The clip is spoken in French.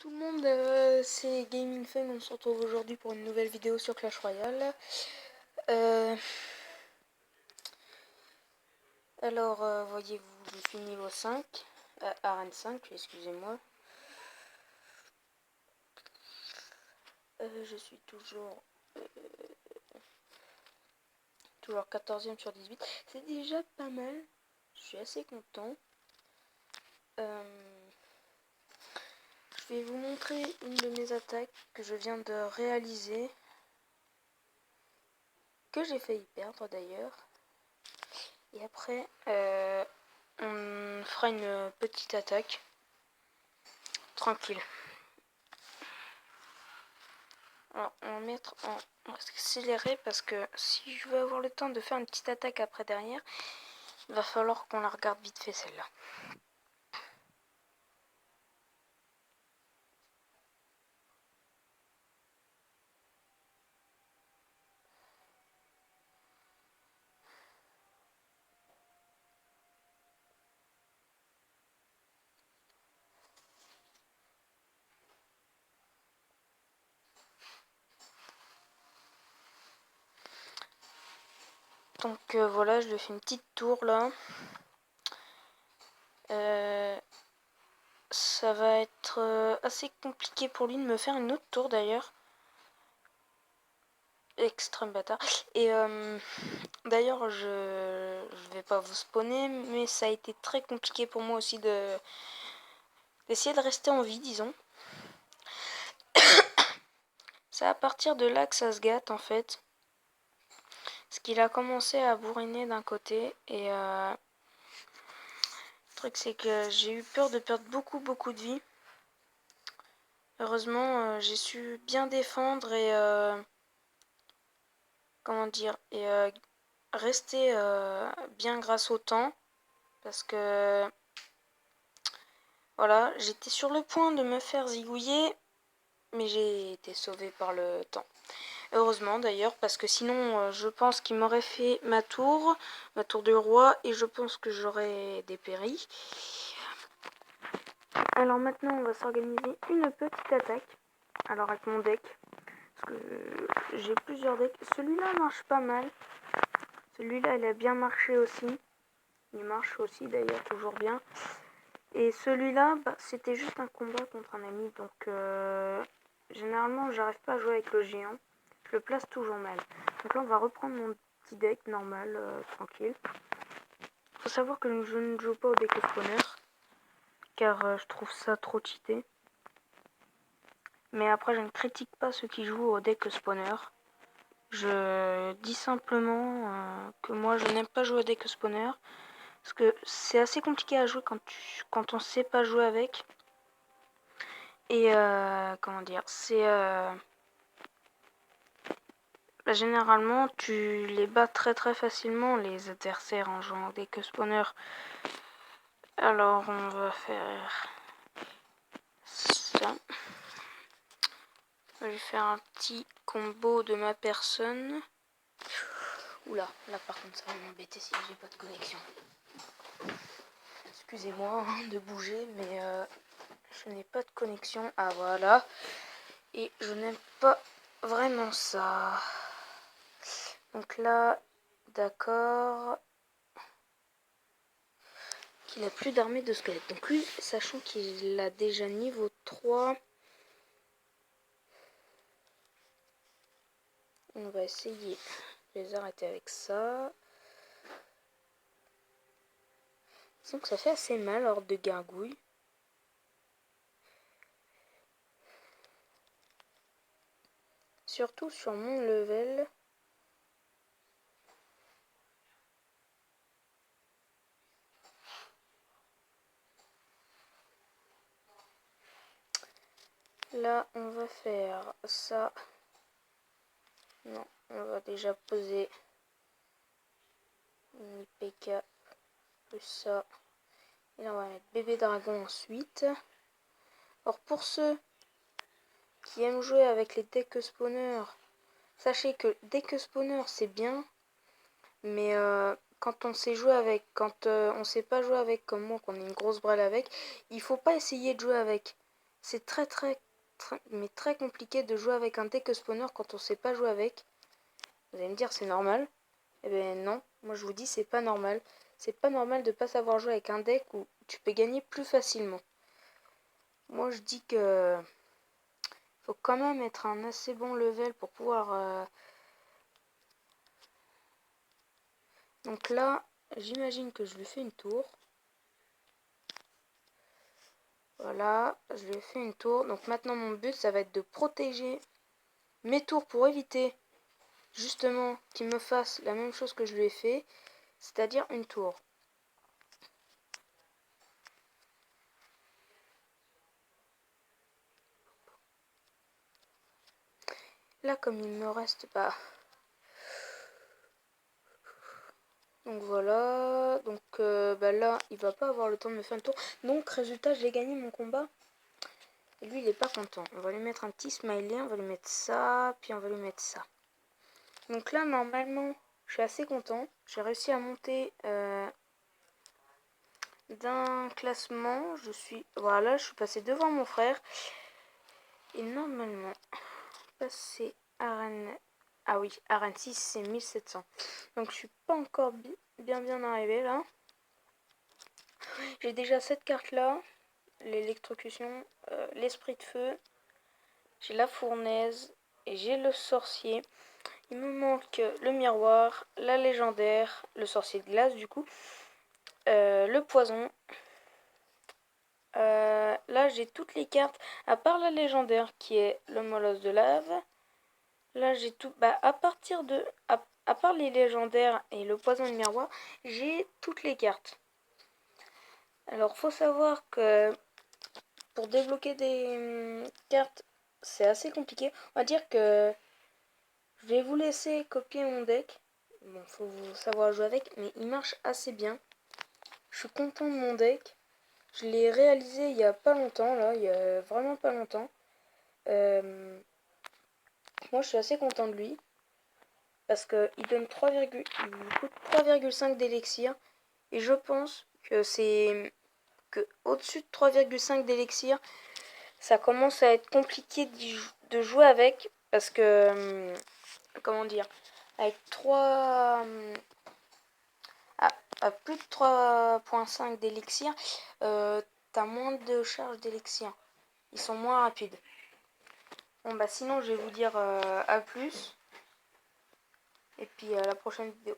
tout le monde, c'est Gaming Fun, on se retrouve aujourd'hui pour une nouvelle vidéo sur Clash Royale. Voyez-vous, je suis niveau 5, arène 5, excusez-moi. Je suis toujours 14e sur 18, c'est déjà pas mal, je suis assez content. Je vais vous montrer une de mes attaques que je viens de réaliser, que j'ai failli perdre d'ailleurs. Et après, on fera une petite attaque. Tranquille. Alors, on va mettre en accéléré parce que si je veux avoir le temps de faire une petite attaque après derrière, il va falloir qu'on la regarde vite fait celle-là. Donc voilà, je lui fais une petite tour là. Ça va être assez compliqué pour lui de me faire une autre tour d'ailleurs. Extrême bâtard. Et d'ailleurs, je vais pas vous spawner, mais ça a été très compliqué pour moi aussi d'essayer de rester en vie, disons. C'est à partir de là que ça se gâte en fait. Parce qu'il a commencé à bourriner d'un côté et le truc c'est que j'ai eu peur de perdre beaucoup de vie. Heureusement j'ai su bien défendre et rester bien grâce au temps. Parce que voilà, j'étais sur le point de me faire zigouiller, mais j'ai été sauvé par le temps. Heureusement d'ailleurs, parce que sinon je pense qu'il m'aurait fait ma tour de roi, et je pense que j'aurais dépéri. Alors maintenant on va s'organiser une petite attaque. Alors avec mon deck, parce que j'ai plusieurs decks. Celui-là marche pas mal. Celui-là il a bien marché aussi. Il marche aussi d'ailleurs toujours bien. Et celui-là, c'était juste un combat contre un ami, donc généralement j'arrive pas à jouer avec le géant. Je le place toujours mal. Donc là on va reprendre mon petit deck normal, tranquille. Faut savoir que je ne joue pas au deck spawner, car je trouve ça trop cheaté. Mais après je ne critique pas ceux qui jouent au deck spawner. Je dis simplement que moi je n'aime pas jouer au deck spawner, parce que c'est assez compliqué à jouer quand on sait pas jouer avec. Et généralement tu les bats très facilement les adversaires en jouant au deck spawner. Alors on va faire ça. Je vais faire un petit combo de ma personne. Oula, là par contre ça va m'embêter si j'ai pas de connexion. Excusez-moi de bouger, mais je n'ai pas de connexion. Ah voilà. Et je n'aime pas vraiment ça. Donc là, d'accord. Qu'il a plus d'armée de squelettes. Donc lui, sachant qu'il a déjà niveau 3, on va essayer de les arrêter avec ça. Donc ça fait assez mal hors de gargouille. Surtout sur mon level. Là, on va faire ça. Non, on va déjà poser une PK plus ça. Et là, on va mettre bébé dragon ensuite. Alors, pour ceux qui aiment jouer avec les decks spawner, sachez que deck spawner c'est bien, mais quand on sait jouer avec, quand on sait pas jouer avec comme moi, qu'on est une grosse brêle avec, il faut pas essayer de jouer avec. c'est très compliqué de jouer avec un deck spawner quand on sait pas jouer avec. Vous allez me dire c'est normal. Eh ben non, moi je vous dis c'est pas normal. C'est pas normal de pas savoir jouer avec un deck où tu peux gagner plus facilement. Moi je dis que faut quand même être un assez bon level pour pouvoir... Donc là, j'imagine que je lui fais une tour. Voilà, je lui ai fait une tour. Donc maintenant mon but ça va être de protéger mes tours pour éviter justement qu'il me fasse la même chose que je lui ai fait, c'est-à-dire une tour. Là comme il me reste pas... Donc voilà, donc là il va pas avoir le temps de me faire une tour. Donc résultat j'ai gagné mon combat. Et lui il est pas content. On va lui mettre un petit smiley, on va lui mettre ça, puis on va lui mettre ça. Donc là normalement je suis assez content. J'ai réussi à monter d'un classement. Je suis passé devant mon frère. Et normalement passer arène... Ah oui, arène 6 c'est 1700. Donc je suis pas encore bien arrivé là. J'ai déjà cette carte là. L'électrocution, l'esprit de feu, j'ai la fournaise et j'ai le sorcier. Il me manque le miroir, la légendaire, le sorcier de glace du coup, le poison. Là j'ai toutes les cartes à part la légendaire qui est le molosse de lave. Là j'ai tout, à partir de, à part les légendaires et le poison et le miroir, j'ai toutes les cartes. Alors faut savoir que pour débloquer des cartes, c'est assez compliqué. On va dire que je vais vous laisser copier mon deck. Bon, faut savoir jouer avec, mais il marche assez bien. Je suis content de mon deck. Je l'ai réalisé il y a pas longtemps, là, il y a vraiment pas longtemps. Moi, je suis assez content de lui. Parce qu'il donne il coûte 3,5 d'élixir. Et je pense que c'est que au-dessus de 3,5 d'élixir, ça commence à être compliqué de jouer avec. Parce que, comment dire, avec 3... à plus de 3,5 d'élixir, t'as moins de charge d'élixir. Ils sont moins rapides. Bon sinon je vais vous dire à plus. Et puis à la prochaine vidéo.